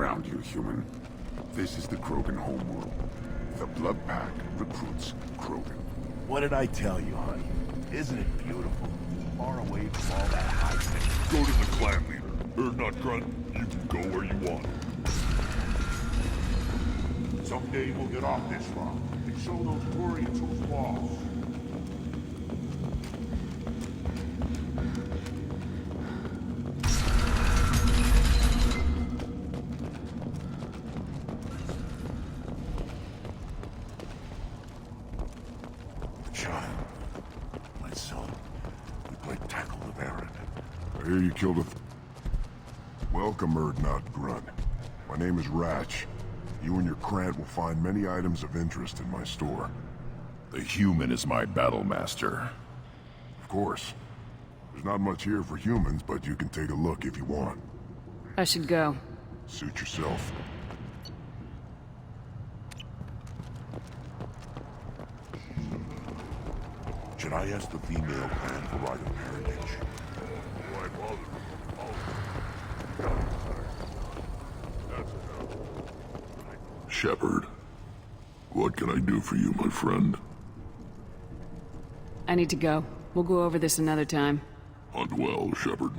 ground, you human. This is the Krogan homeworld. The Blood Pack recruits Krogan. What did I tell you, honey? Isn't it beautiful? Far away from all that high tech. Go to the clan leader. Not Grunt. You can go where you want. Someday we'll get off this rock and show those warriors who's lost. Child, my son, we played tackle with Aaron. I hear you killed a... Welcome, Erdnot Grunt. My name is Ratch. You and your Krant will find many items of interest in my store. The human is my battle master. Of course. There's not much here for humans, but you can take a look if you want. I should go. Suit yourself. Should I ask the female clan for right of parentage? Why bother? Shepard, what can I do for you, my friend? I need to go. We'll go over this another time. Hunt well, Shepard.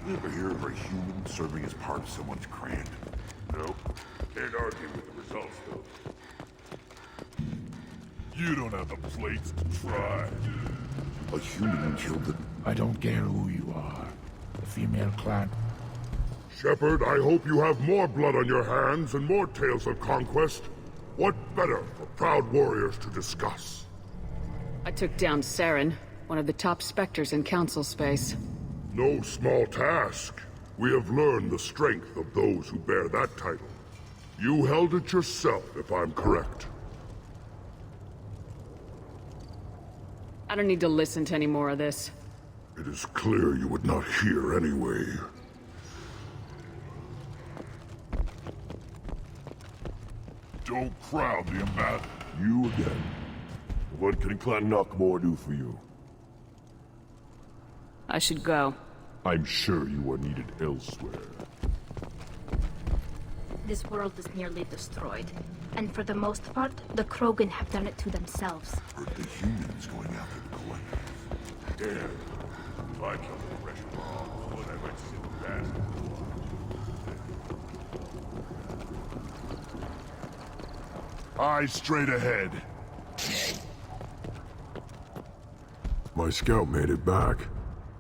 You ever hear of a human serving as part of someone's Krant? No. Can't argue with the results, though. You don't have the plates to try. A human killed the... I don't care who you are. The female clan. Shepard, I hope you have more blood on your hands and more tales of conquest. What better for proud warriors to discuss? I took down Saren, one of the top specters in Council space. No small task. We have learned the strength of those who bear that title. You held it yourself, if I'm correct. I don't need to listen to any more of this. It is clear you would not hear anyway. Don't crowd the ambassador. You again. What can Clan Knockmore do for you? I should go. I'm sure you are needed elsewhere. This world is nearly destroyed. And for the most part, the Krogan have done it to themselves. Heard the humans going after the collective. Damn. I killed the pressure bomb when I went to see the bastard. Eyes straight ahead. My scout made it back.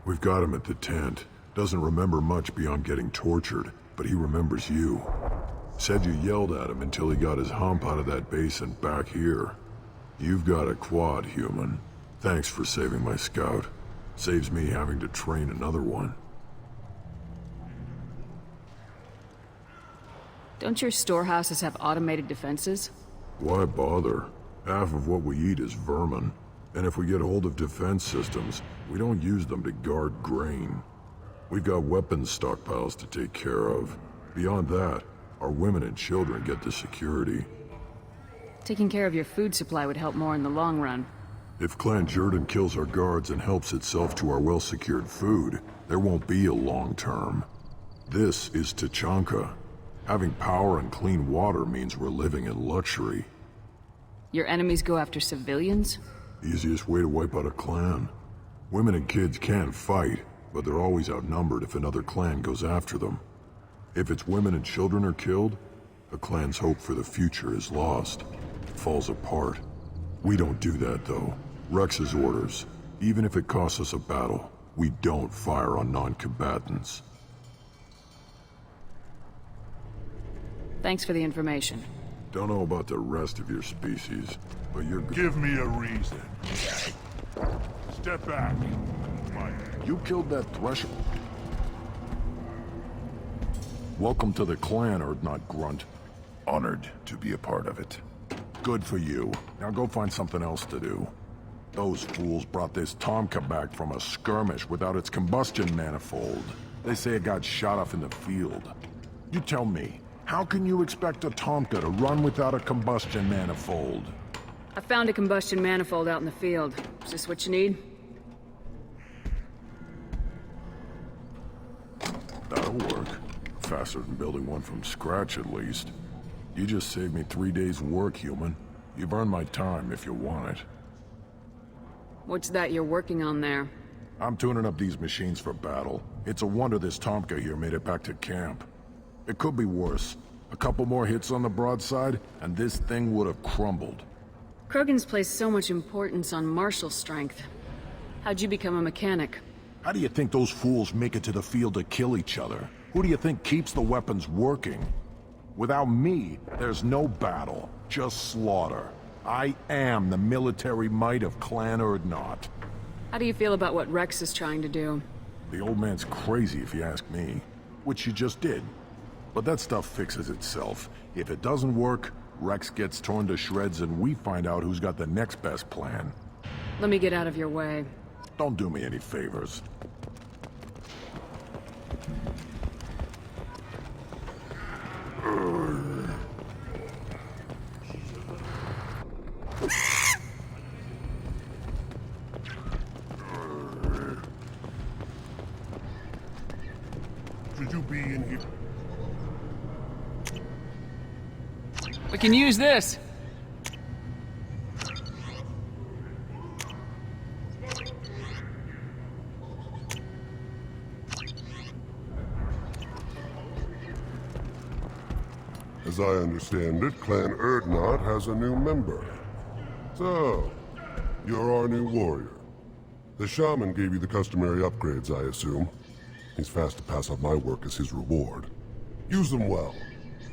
We've got him at the tent. Doesn't remember much beyond getting tortured, but he remembers you. Said you yelled at him until he got his hump out of that basin back here. You've got a quad, human. Thanks for saving my scout. Saves me having to train another one. Don't your storehouses have automated defenses? Why bother? Half of what we eat is vermin. And if we get hold of defense systems, we don't use them to guard grain. We've got weapons stockpiles to take care of. Beyond that, our women and children get the security. Taking care of your food supply would help more in the long run. If Clan Jordan kills our guards and helps itself to our well-secured food, there won't be a long term. This is Tachanka. Having power and clean water means we're living in luxury. Your enemies go after civilians? Easiest way to wipe out a clan. Women and kids can fight, but they're always outnumbered if another clan goes after them. If its women and children are killed, a clan's hope for the future is lost. It falls apart. We don't do that, though. Rex's orders. Even if it costs us a battle, we don't fire on non-combatants. Thanks for the information. Don't know about the rest of your species, but you're... Give me a reason. Step back. You killed that thresher. Welcome to the clan, Erdnot Grunt. Honored to be a part of it. Good for you. Now go find something else to do. Those fools brought this Tomka back from a skirmish without its combustion manifold. They say it got shot off in the field. You tell me, how can you expect a Tomka to run without a combustion manifold? I found a combustion manifold out in the field. Is this what you need? That'll work. Faster than building one from scratch, at least. You just saved me 3 days' work, human. You've earned my time if you want it. What's that you're working on there? I'm tuning up these machines for battle. It's a wonder this Tomka here made it back to camp. It could be worse. A couple more hits on the broadside, and this thing would have crumbled. Krogan's placed so much importance on martial strength. How'd you become a mechanic? How do you think those fools make it to the field to kill each other? Who do you think keeps the weapons working? Without me, there's no battle, just slaughter. I am the military might of Clan Urdnot. How do you feel about what Rex is trying to do? The old man's crazy if you ask me, which you just did. But that stuff fixes itself. If it doesn't work, Rex gets torn to shreds and we find out who's got the next best plan. Let me get out of your way. Don't do me any favors. Should you be in here? We can use this. As I understand it, Clan Urdnot has a new member. So, you're our new warrior. The shaman gave you the customary upgrades, I assume. He's fast to pass on my work as his reward. Use them well.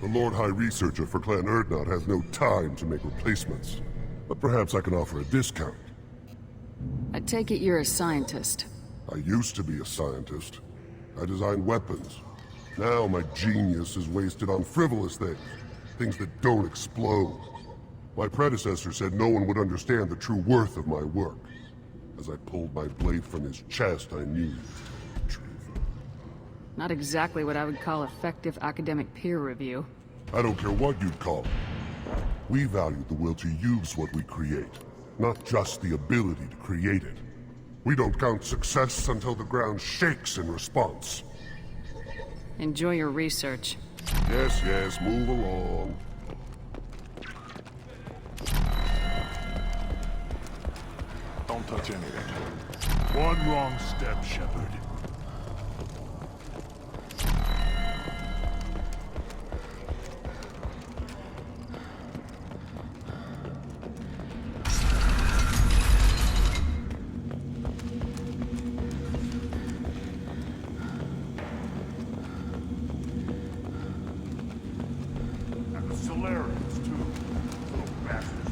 The Lord High Researcher for Clan Urdnot has no time to make replacements. But perhaps I can offer a discount. I take it you're a scientist. I used to be a scientist. I designed weapons. Now my genius is wasted on frivolous things. Things that don't explode. My predecessor said no one would understand the true worth of my work. As I pulled my blade from his chest, I knew the truth. Not exactly what I would call effective academic peer review. I don't care what you'd call it. We value the will to use what we create, not just the ability to create it. We don't count success until the ground shakes in response. Enjoy your research. Yes, yes, move along. Don't touch anything. One wrong step, Shepard. And the Solarians, too. Little bastards.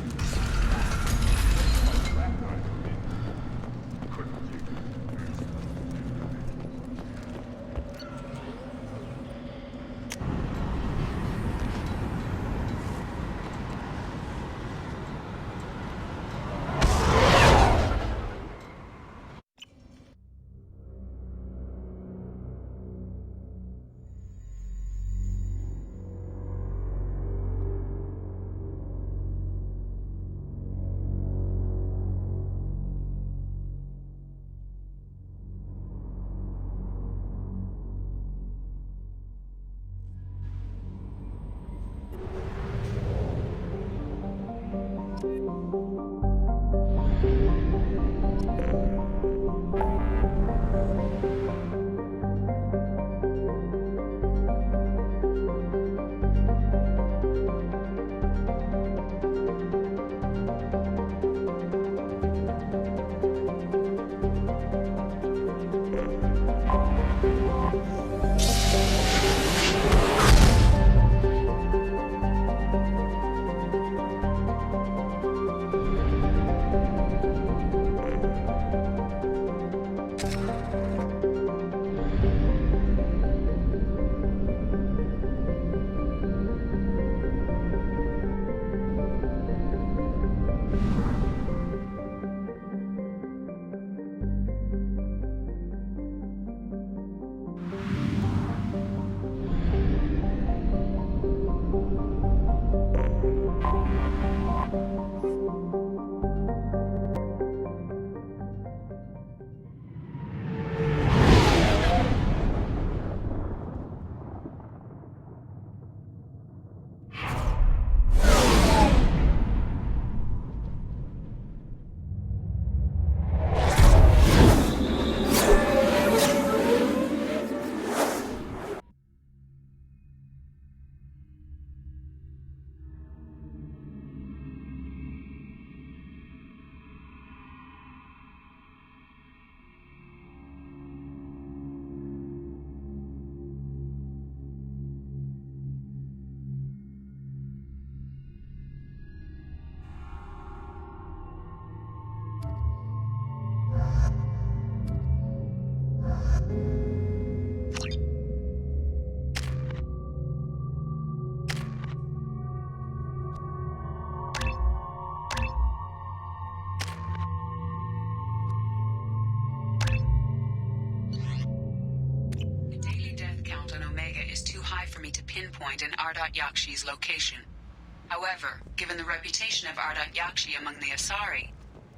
pinpoint an Ardat Yakshi's location. However, given the reputation of Ardat Yakshi among the Asari,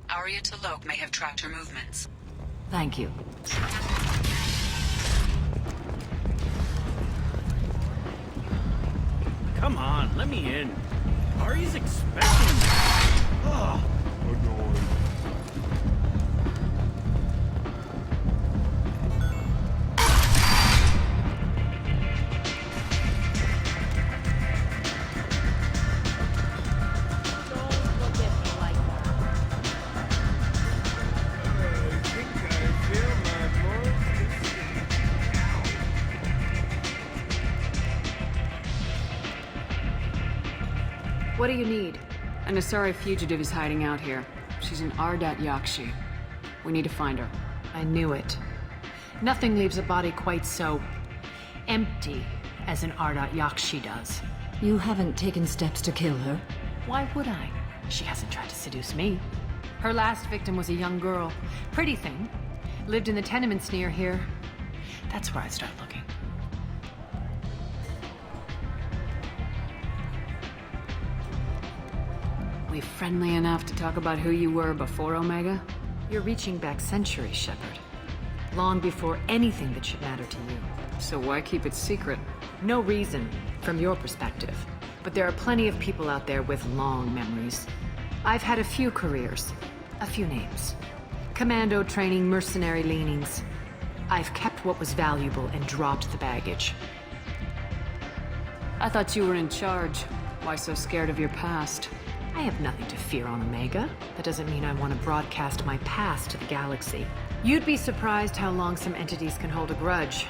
Arya T'Loak may have tracked her movements. Thank you. Come on, let me in. Arya's expecting me. Ugh. Annoying. Don't look at me like that. I think I feel my voice. What do you need? An Asari fugitive is hiding out here. She's an Ardat Yakshi. We need to find her. I knew it. Nothing leaves a body quite so empty as an Ardat Yakshi does. You haven't taken steps to kill her? Why would I? She hasn't tried to seduce me. Her last victim was a young girl. Pretty thing. Lived in the tenements near here. That's where I'd start looking. We friendly enough to talk about who you were before Omega? You're reaching back centuries, Shepard. Long before anything that should matter to you. So why keep it secret? No reason, from your perspective. But there are plenty of people out there with long memories. I've had a few careers, a few names. Commando training, mercenary leanings. I've kept what was valuable and dropped the baggage. I thought you were in charge. Why so scared of your past? I have nothing to fear on Omega. That doesn't mean I want to broadcast my past to the galaxy. You'd be surprised how long some entities can hold a grudge.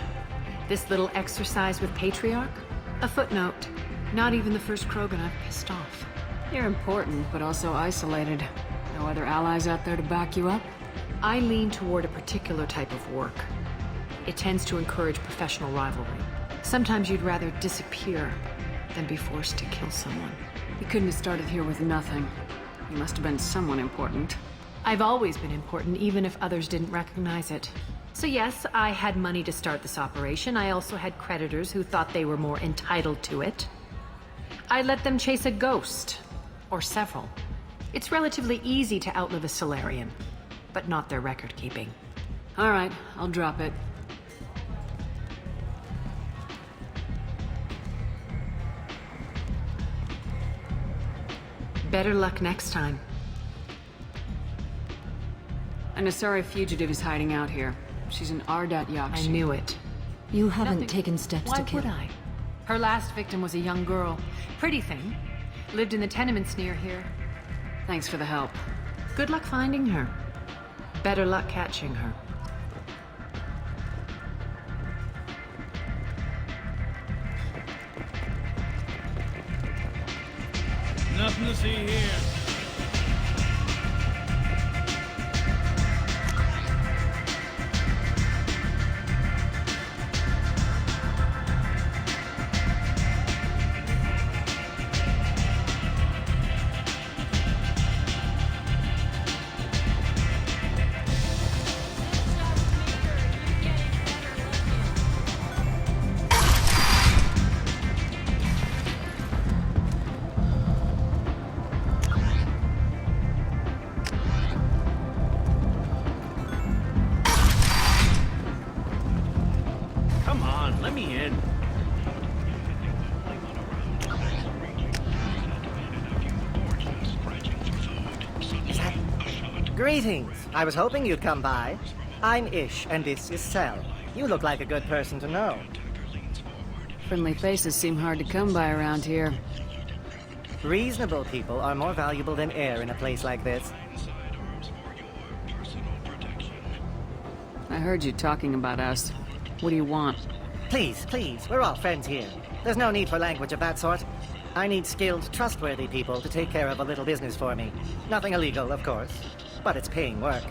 This little exercise with Patriarch? A footnote. Not even the first Krogan I've pissed off. You're important, but also isolated. No other allies out there to back you up? I lean toward a particular type of work. It tends to encourage professional rivalry. Sometimes you'd rather disappear than be forced to kill someone. You couldn't have started here with nothing. You must have been someone important. I've always been important, even if others didn't recognize it. So yes, I had money to start this operation. I also had creditors who thought they were more entitled to it. I let them chase a ghost. Or several. It's relatively easy to outlive a Solarian, but not their record-keeping. All right, I'll drop it. Better luck next time. An Asari fugitive is hiding out here. She's an Ardat Yakshi. I knew it. You haven't taken steps Why to kill would her. I? Her last victim was a young girl. Pretty thing. Lived in the tenements near here. Thanks for the help. Good luck finding her. Better luck catching her. Nothing to see here. Come on, let me in. Greetings. I was hoping you'd come by. I'm Ish, and this is Sel. You look like a good person to know. Friendly faces seem hard to come by around here. Reasonable people are more valuable than air in a place like this. I heard you talking about us. What do you want? Please, we're all friends here. There's no need for language of that sort. I need skilled, trustworthy people to take care of a little business for me. Nothing illegal, of course, but it's paying work.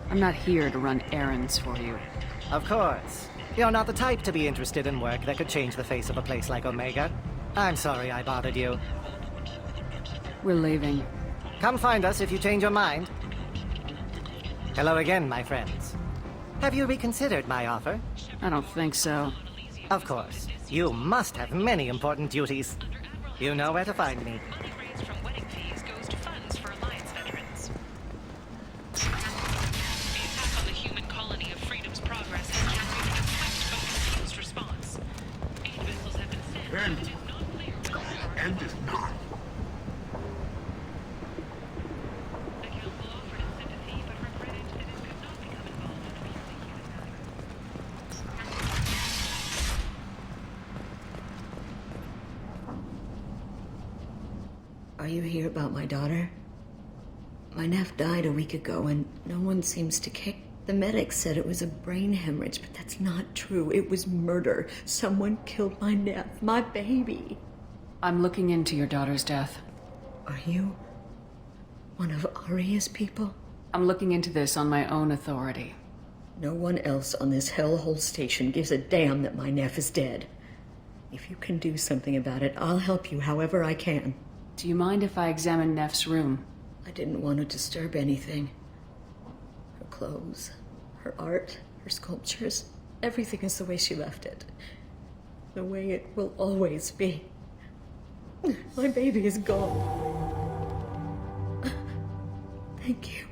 I'm not here to run errands for you. Of course. You're not the type to be interested in work that could change the face of a place like Omega. I'm sorry I bothered you. We're leaving. Come find us if you change your mind. Hello again, my friends. Have you reconsidered my offer? I don't think so. Of course. You must have many important duties. You know where to find me. End is not. Are you here about my daughter? My nephew died a week ago and no one seems to care. The medics said it was a brain hemorrhage, but that's not true. It was murder. Someone killed my nephew, my baby. I'm looking into your daughter's death. Are you one of Aria's people? I'm looking into this on my own authority. No one else on this hellhole station gives a damn that my nephew is dead. If you can do something about it, I'll help you however I can. Do you mind if I examine Neff's room? I didn't want to disturb anything. Her clothes, her art, her sculptures, everything is the way she left it. The way it will always be. My baby is gone. Thank you.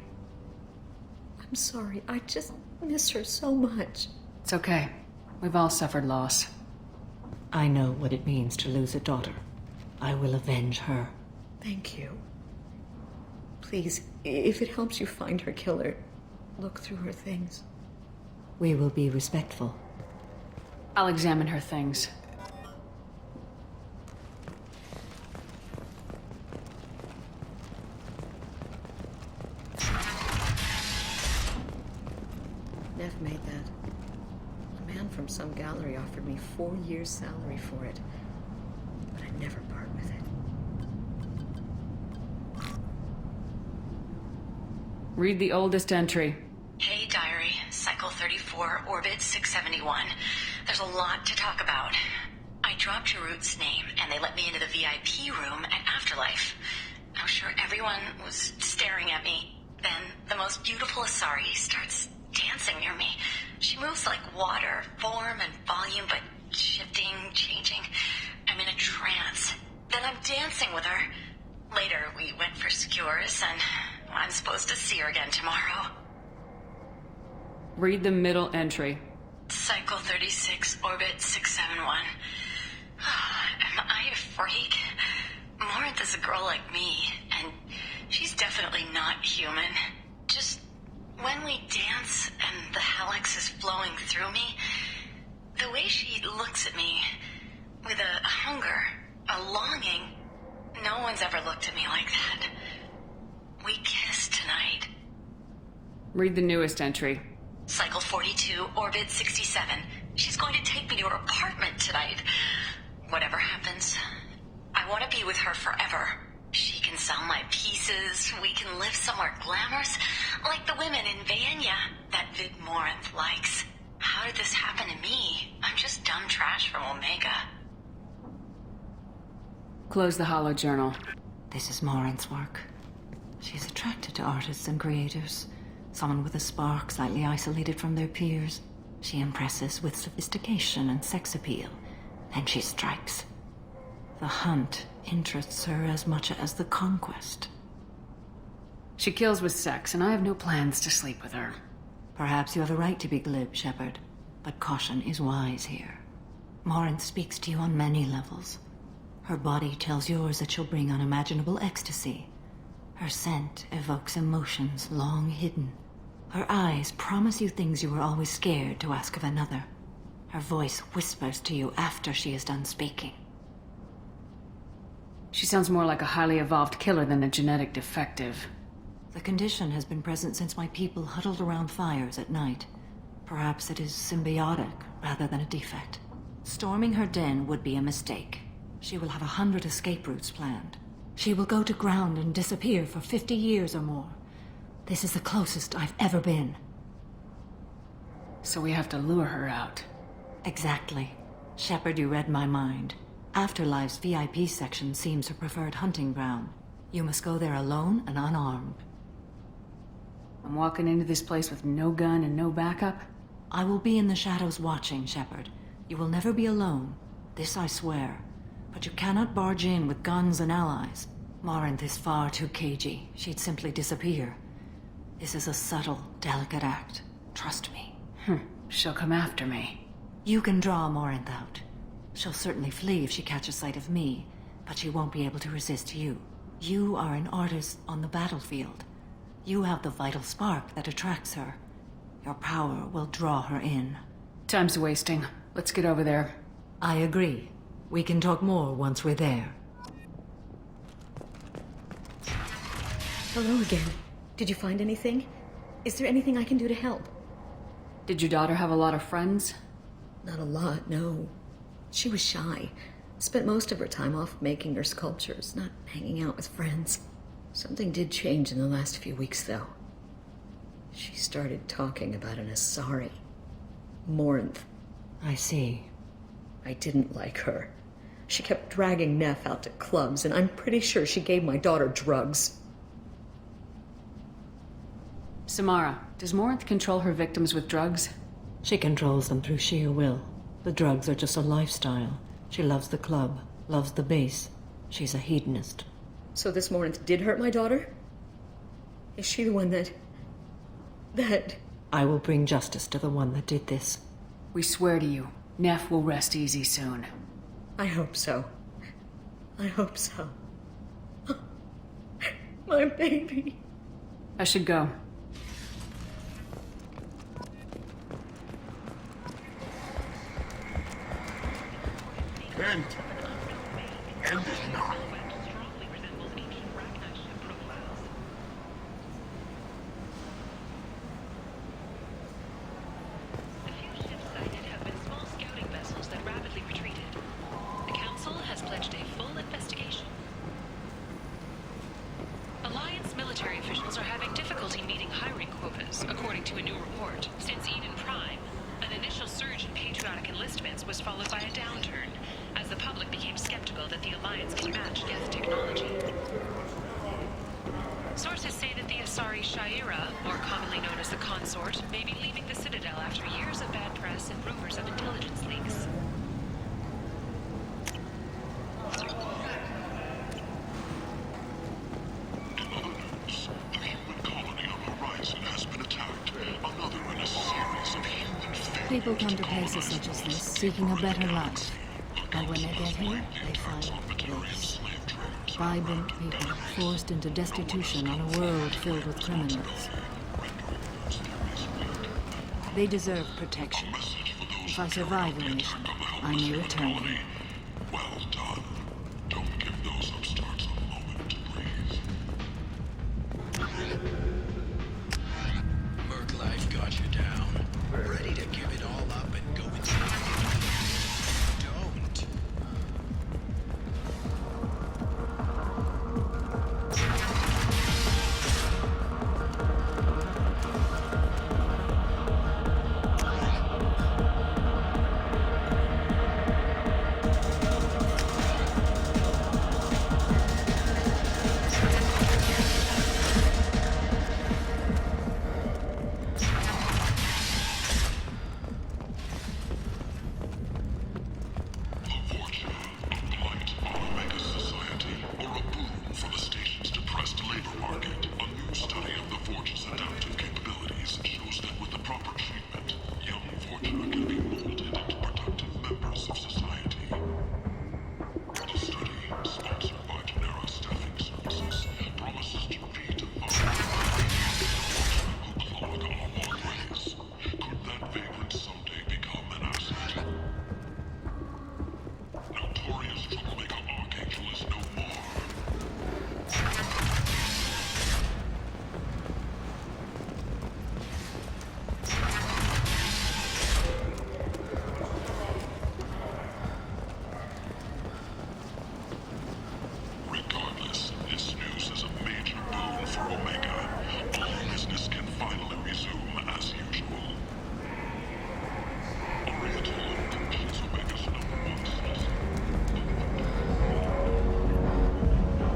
I'm sorry, I just miss her so much. It's okay. We've all suffered loss. I know what it means to lose a daughter. I will avenge her. Thank you. Please, if it helps you find her killer, look through her things. We will be respectful. I'll examine her things. Neff made that. A man from some gallery offered me 4 years' salary for it, but I'd never part with it. Read the oldest entry. Hey, Diary. Cycle 34, Orbit 671. There's a lot to talk about. I dropped your root's name, and they let me into the VIP room at Afterlife. I'm sure everyone was staring at me. Then, the most beautiful Asari starts dancing near me. She moves like water, form and volume, but shifting, changing. I'm in a trance. Then I'm dancing with her. Later, we went for skewers, and I'm supposed to see her again tomorrow. Read the middle entry. Cycle 36, Orbit 671. Am I a freak? Morinth is a girl like me, and she's definitely not human. Just when we dance and the helix is flowing through me, the way she looks at me with a hunger, a longing, no one's ever looked at me like that. We kissed tonight. Read the newest entry. Cycle 42, Orbit 67. She's going to take me to her apartment tonight. Whatever happens, I want to be with her forever. She can sell my pieces. We can live somewhere glamorous, like the women in Vanya that Vid Morinth likes. How did this happen to me? I'm just dumb trash from Omega. Close the hollow journal. This is Morinth's work. She's attracted to artists and creators. Someone with a spark, slightly isolated from their peers. She impresses with sophistication and sex appeal. Then she strikes. The hunt interests her as much as the conquest. She kills with sex, and I have no plans to sleep with her. Perhaps you have a right to be glib, Shepard, but caution is wise here. Morinth speaks to you on many levels. Her body tells yours that she'll bring unimaginable ecstasy. Her scent evokes emotions long hidden. Her eyes promise you things you were always scared to ask of another. Her voice whispers to you after she is done speaking. She sounds more like a highly evolved killer than a genetic defective. The condition has been present since my people huddled around fires at night. Perhaps it is symbiotic rather than a defect. Storming her den would be a mistake. She will have 100 escape routes planned. She will go to ground and disappear for 50 years or more. This is the closest I've ever been. So we have to lure her out. Exactly. Shepard, you read my mind. Afterlife's VIP section seems her preferred hunting ground. You must go there alone and unarmed. I'm walking into this place with no gun and no backup? I will be in the shadows watching, Shepard. You will never be alone. This I swear. But you cannot barge in with guns and allies. Morinth is far too cagey. She'd simply disappear. This is a subtle, delicate act. Trust me. She'll come after me. You can draw Morinth out. She'll certainly flee if she catches sight of me, but she won't be able to resist you. You are an artist on the battlefield. You have the vital spark that attracts her. Your power will draw her in. Time's wasting. Let's get over there. I agree. We can talk more once we're there. Hello again. Did you find anything? Is there anything I can do to help? Did your daughter have a lot of friends? Not a lot, no. She was shy. Spent most of her time off making her sculptures, not hanging out with friends. Something did change in the last few weeks, though. She started talking about an Asari. Morinth. I see. I didn't like her. She kept dragging Neff out to clubs, and I'm pretty sure she gave my daughter drugs. Samara, does Morinth control her victims with drugs? She controls them through sheer will. The drugs are just a lifestyle. She loves the club, loves the base. She's a hedonist. So this Morinth did hurt my daughter? Is she the one that... I will bring justice to the one that did this. We swear to you, Neff will rest easy soon. I hope so. I hope so. My baby. I should go. End it now. People come to places such as this seeking a better life. And when they get here, they find this. Vibrant people forced into destitution on a world filled with criminals. They deserve protection. If I survive the mission, I may return here. Well done. Don't give those upstarts a moment to breathe. Merc life got you down. Ready to give it all up and go inside. Don't.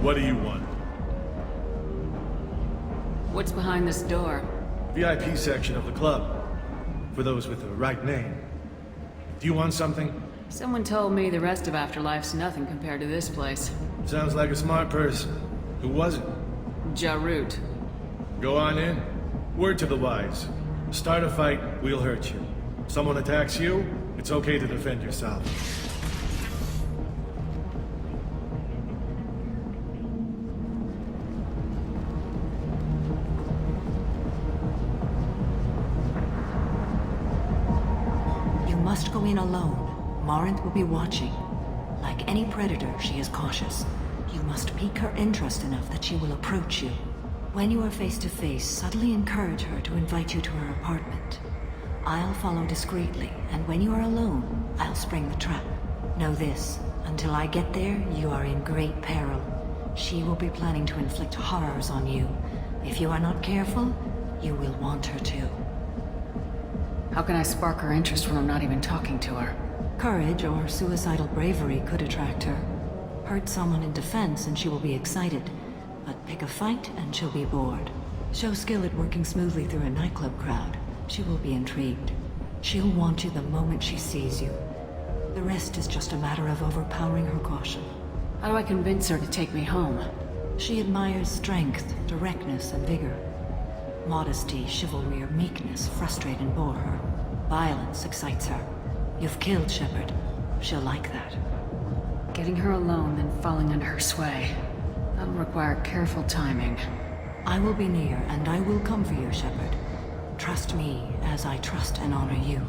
What do you want? What's behind this door? VIP section of the club. For those with the right name. Do you want something? Someone told me the rest of Afterlife's nothing compared to this place. Sounds like a smart person. Who was it? Jarut. Go on in. Word to the wise. Start a fight, we'll hurt you. Someone attacks you, it's okay to defend yourself. You must go in alone. Morinth will be watching. Like any predator, she is cautious. You must pique her interest enough that she will approach you. When you are face to face, subtly encourage her to invite you to her apartment. I'll follow discreetly, and when you are alone, I'll spring the trap. Know this, until I get there, you are in great peril. She will be planning to inflict horrors on you. If you are not careful, you will want her to. How can I spark her interest when I'm not even talking to her? Courage or suicidal bravery could attract her. Hurt someone in defense and she will be excited. But pick a fight and she'll be bored. Show skill at working smoothly through a nightclub crowd. She will be intrigued. She'll want you the moment she sees you. The rest is just a matter of overpowering her caution. How do I convince her to take me home? She admires strength, directness, and vigor. Modesty, chivalry, or meekness frustrate and bore her. Violence excites her. You've killed Shepard. She'll like that. Getting her alone, then falling under her sway. That'll require careful timing. I will be near, and I will come for you, Shepard. Trust me, as I trust and honor you.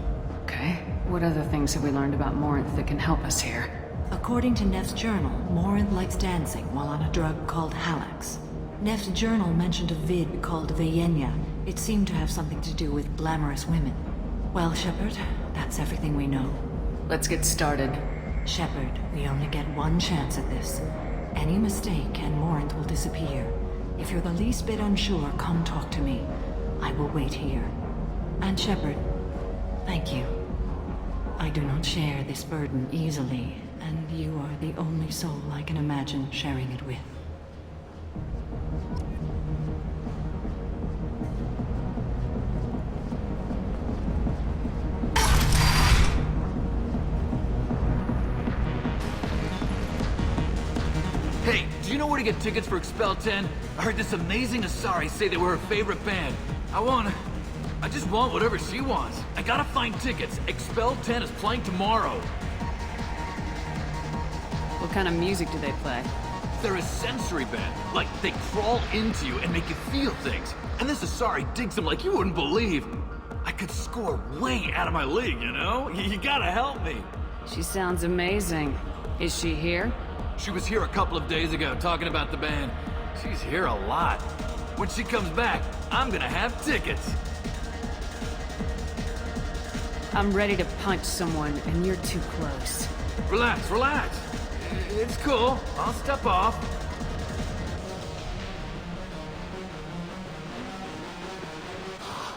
Okay. What other things have we learned about Morinth that can help us here? According to Neff's journal, Morinth likes dancing while on a drug called Halax. Neff's journal mentioned a vid called Vayenya. It seemed to have something to do with glamorous women. Well, Shepard, that's everything we know. Let's get started. Shepard, we only get one chance at this. Any mistake and Morinth will disappear. If you're the least bit unsure, come talk to me. I will wait here. And Shepard, thank you. I do not share this burden easily, and you are the only soul I can imagine sharing it with. Hey, do you know where to get tickets for Expel 10? I heard this amazing Asari say they were her favorite band. I just want whatever she wants. I gotta find tickets. Expel 10 is playing tomorrow. What kind of music do they play? They're a sensory band. Like, they crawl into you and make you feel things. And this Asari digs them like you wouldn't believe. I could score way out of my league, you know? You gotta help me. She sounds amazing. Is she here? She was here a couple of days ago talking about the band. She's here a lot. When she comes back, I'm gonna have tickets. I'm ready to punch someone, and you're too close. Relax, relax. It's cool. I'll step off.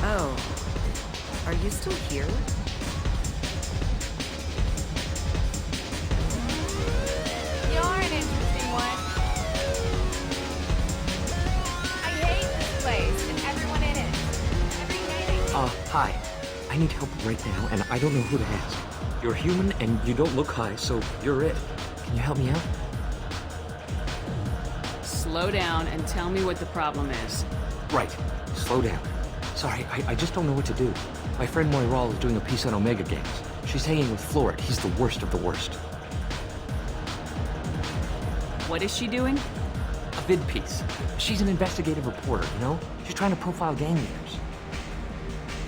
Oh. Are you still here? You're an interesting one. I hate this place and everyone in it. Every day Hi. I need help right now, and I don't know who to ask. You're human, and you don't look high, so you're it. Can you help me out? Slow down and tell me what the problem is. Right. Slow down. Sorry, I just don't know what to do. My friend Moiral is doing a piece on Omega Games. She's hanging with Florid. He's the worst of the worst. What is she doing? A vid piece. She's an investigative reporter, you know? She's trying to profile gang leaders.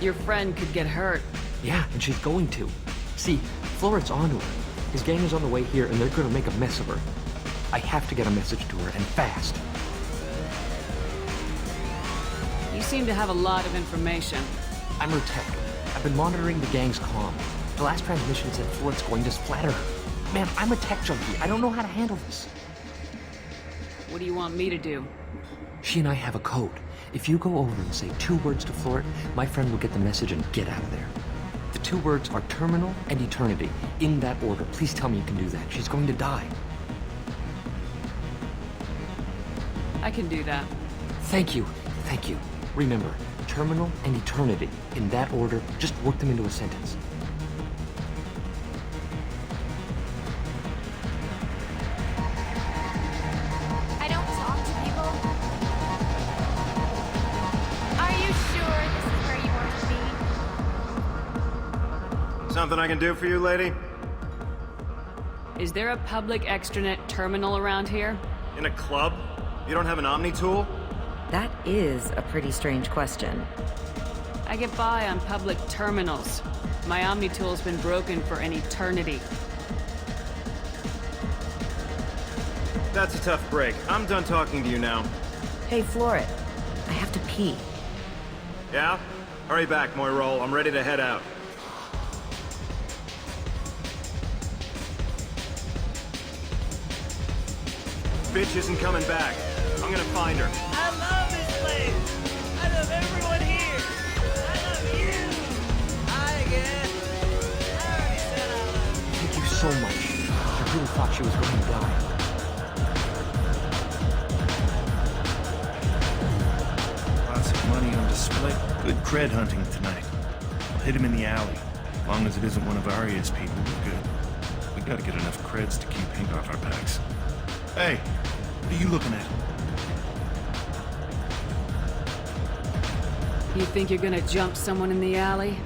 Your friend could get hurt. Yeah, and she's going to. See, Florid's onto her. His gang is on the way here, and they're gonna make a mess of her. I have to get a message to her, and fast. You seem to have a lot of information. I'm her tech. I've been monitoring the gang's comm. The last transmission said Florid's going to splatter her. Man, I'm a tech junkie. I don't know how to handle this. What do you want me to do? She and I have a code. If you go over and say 2 words to Florid, my friend will get the message and get out of there. The 2 words are terminal and eternity. In that order. Please tell me you can do that. She's going to die. I can do that. Thank you. Thank you. Remember, terminal and eternity. In that order, just work them into a sentence. Something I can do for you, lady? Is there a public extranet terminal around here? In a club? You don't have an Omni tool? That is a pretty strange question. I get by on public terminals. My Omni tool's been broken for an eternity. That's a tough break. I'm done talking to you now. Hey, Floret. I have to pee. Yeah? Hurry back, Moirol. I'm ready to head out. Bitch isn't coming back. I'm gonna find her. I love this place. I love everyone here. I love you. Hi again. I already said I love you. Thank you so much. I really thought she was going to die. Lots of money on display. Good cred hunting tonight. I'll hit him in the alley. As long as it isn't one of Arya's people, we're good. We gotta get enough creds to keep Pink off our backs. Hey, what are you looking at? You think you're gonna jump someone in the alley?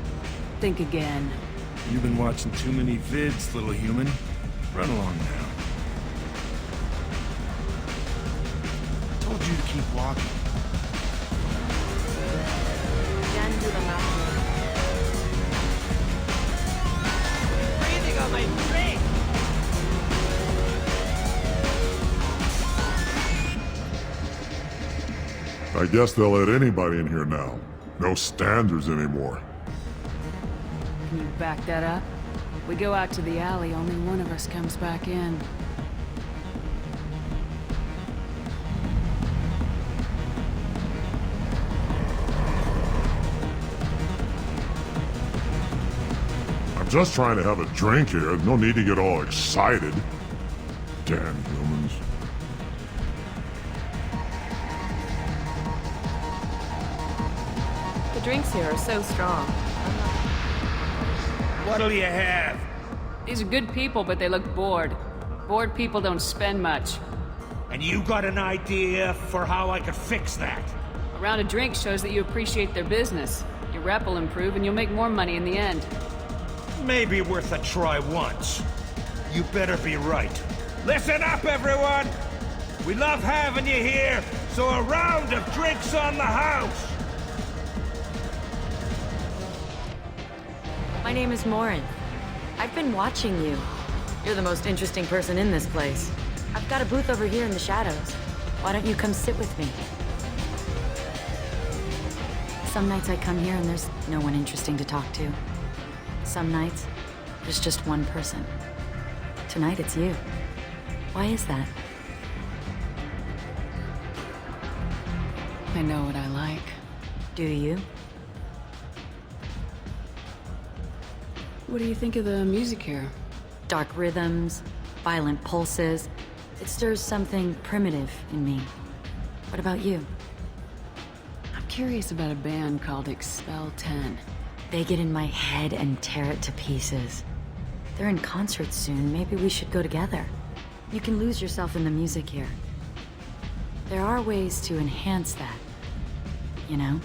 Think again. You've been watching too many vids, little human. Run along now. Told you to keep walking. Breathing on my drink. I guess they'll let anybody in here now. No standards anymore. Can you back that up? We go out to the alley, only one of us comes back in. I'm just trying to have a drink here. No need to get all excited. Damn humans. The drinks here are so strong. What'll you have? These are good people, but they look bored. Bored people don't spend much. And you got an idea for how I could fix that? A round of drinks shows that you appreciate their business. Your rep will improve and you'll make more money in the end. Maybe worth a try once. You better be right. Listen up, everyone! We love having you here, so a round of drinks on the house! My name is Morin. I've been watching you. You're the most interesting person in this place. I've got a booth over here in the shadows. Why don't you come sit with me? Some nights I come here and there's no one interesting to talk to. Some nights, there's just one person. Tonight it's you. Why is that? I know what I like. Do you? What do you think of the music here? Dark rhythms, violent pulses. It stirs something primitive in me. What about you? I'm curious about a band called Expel 10. They get in my head and tear it to pieces. They're in concert soon. Maybe we should go together. You can lose yourself in the music here. There are ways to enhance that. You know?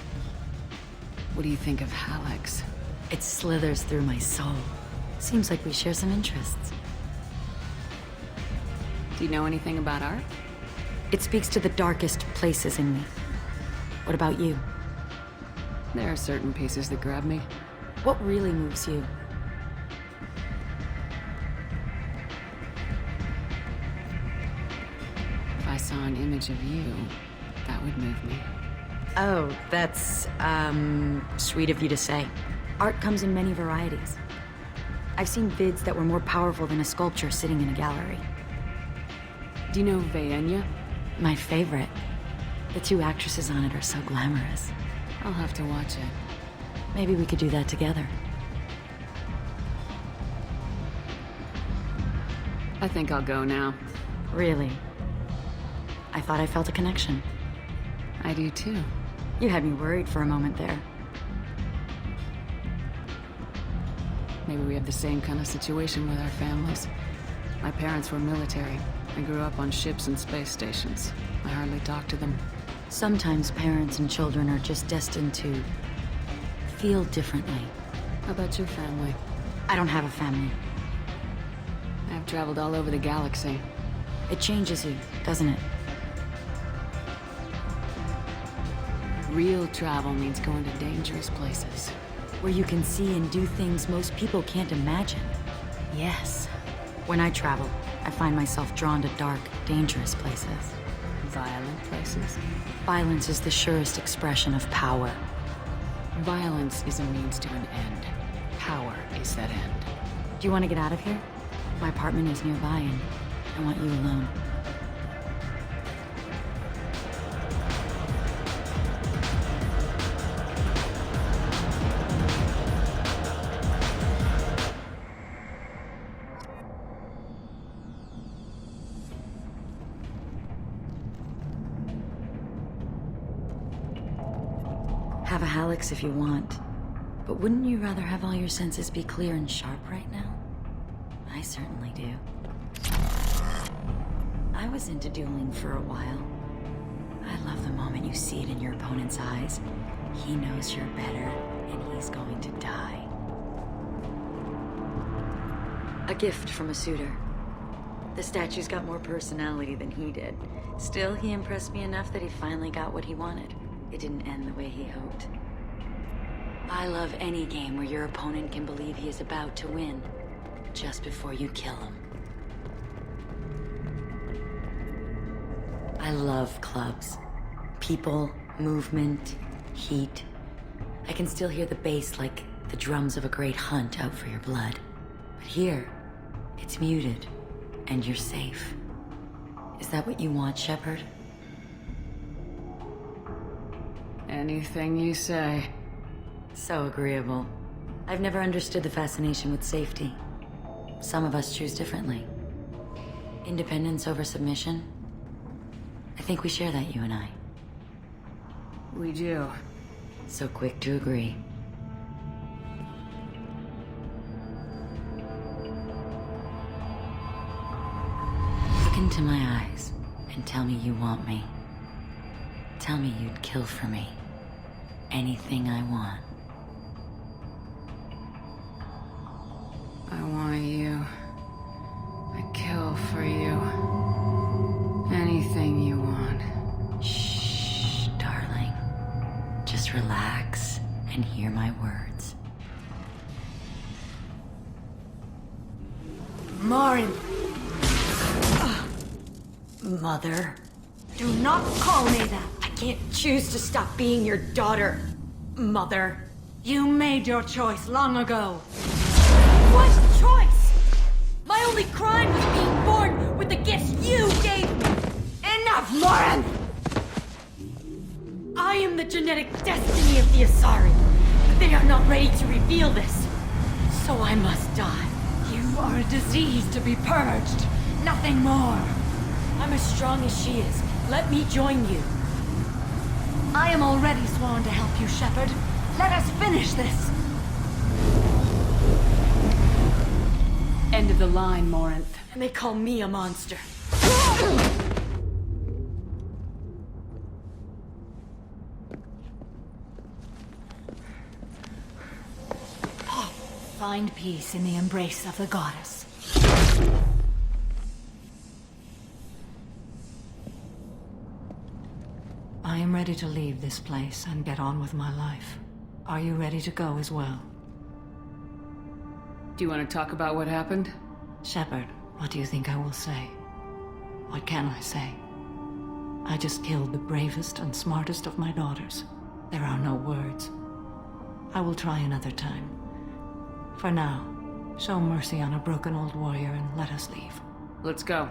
What do you think of Hallex? It slithers through my soul. Seems like we share some interests. Do you know anything about art? It speaks to the darkest places in me. What about you? There are certain pieces that grab me. What really moves you? If I saw an image of you, that would move me. Oh, that's, sweet of you to say. Art comes in many varieties. I've seen vids that were more powerful than a sculpture sitting in a gallery. Do you know Vaenya? My favorite. The two actresses on it are so glamorous. I'll have to watch it. Maybe we could do that together. I think I'll go now. Really? I thought I felt a connection. I do too. You had me worried for a moment there. Maybe we have the same kind of situation with our families. My parents were military. I grew up on ships and space stations. I hardly talked to them. Sometimes parents and children are just destined to feel differently. How about your family? I don't have a family. I've traveled all over the galaxy. It changes you, doesn't it? Real travel means going to dangerous places. Where you can see and do things most people can't imagine. Yes. When I travel, I find myself drawn to dark, dangerous places. Violent places? Violence is the surest expression of power. Violence is a means to an end. Power is that end. Do you want to get out of here? My apartment is nearby and I want you alone. Have a Hallex if you want, but wouldn't you rather have all your senses be clear and sharp right now? I certainly do. I was into dueling for a while. I love the moment you see it in your opponent's eyes. He knows you're better, and he's going to die. A gift from a suitor. The statue's got more personality than he did. Still, he impressed me enough that he finally got what he wanted. It didn't end the way he hoped. I love any game where your opponent can believe he is about to win, just before you kill him. I love clubs. People, movement, heat. I can still hear the bass like the drums of a great hunt out for your blood. But here, it's muted, and you're safe. Is that what you want, Shepard? Anything you say. So agreeable. I've never understood the fascination with safety. Some of us choose differently. Independence over submission? I think we share that, you and I. We do. So quick to agree. Look into my eyes and tell me you want me. Tell me you'd kill for me. Anything I want. I want you. I'd kill for you. Anything you want. Shh, darling. Just relax and hear my words. Marin! Mother. Do not call me that! I can't choose to stop being your daughter, Mother. You made your choice long ago. What choice? My only crime was being born with the gifts you gave me. Enough, Moran! I am the genetic destiny of the Asari, but they are not ready to reveal this. So I must die. You are a disease to be purged. Nothing more. I'm as strong as she is. Let me join you. I am already sworn to help you, Shepard. Let us finish this. End of the line, Morinth. And they call me a monster. Find peace in the embrace of the goddess. I am ready to leave this place and get on with my life. Are you ready to go as well? Do you want to talk about what happened? Shepard, what do you think I will say? What can I say? I just killed the bravest and smartest of my daughters. There are no words. I will try another time. For now, show mercy on a broken old warrior and let us leave. Let's go.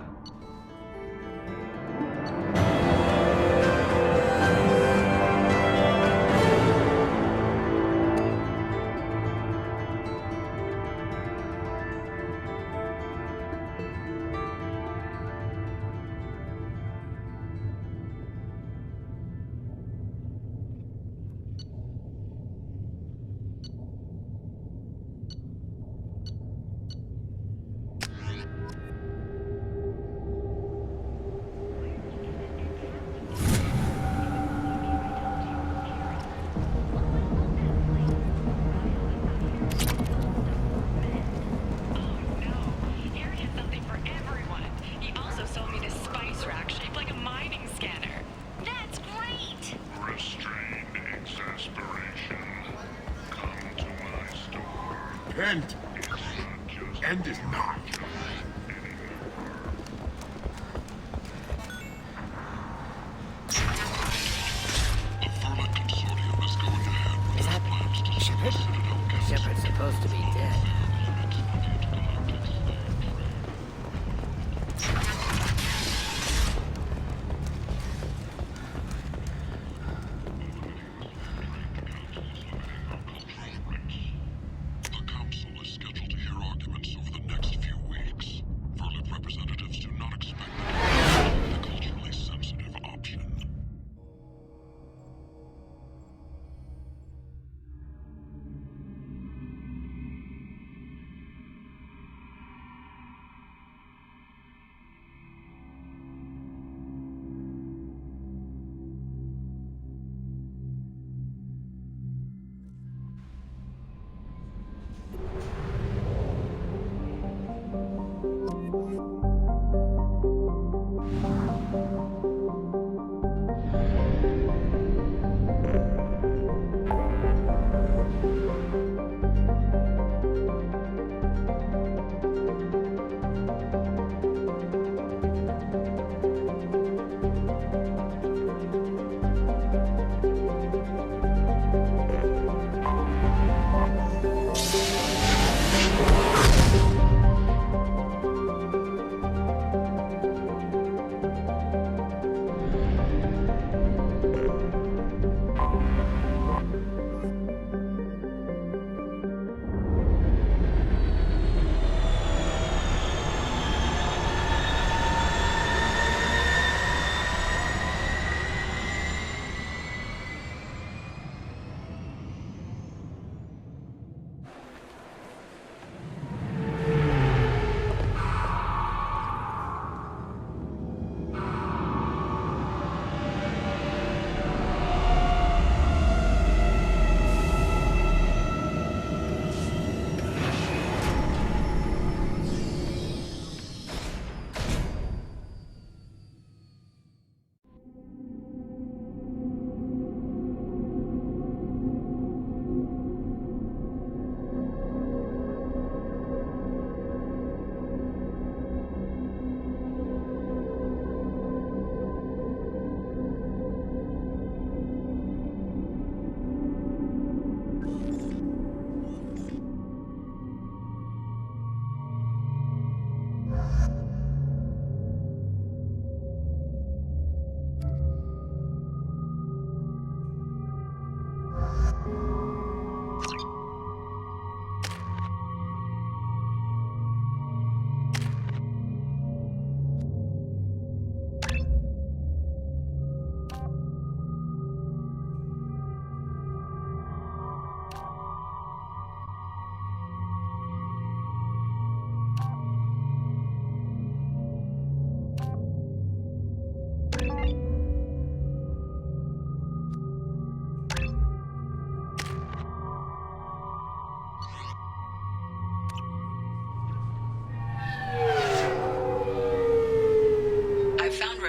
detectives do not expect them to the culturally sensitive option.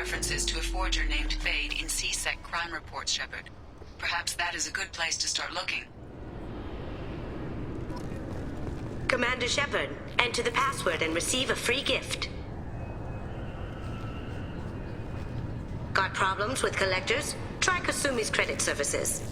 references to a forger named Fade in CSEC crime reports, Shepard. Perhaps that is a good place to start looking. Commander Shepard, enter the password and receive a free gift. Got problems with collectors? Try Kasumi's credit services.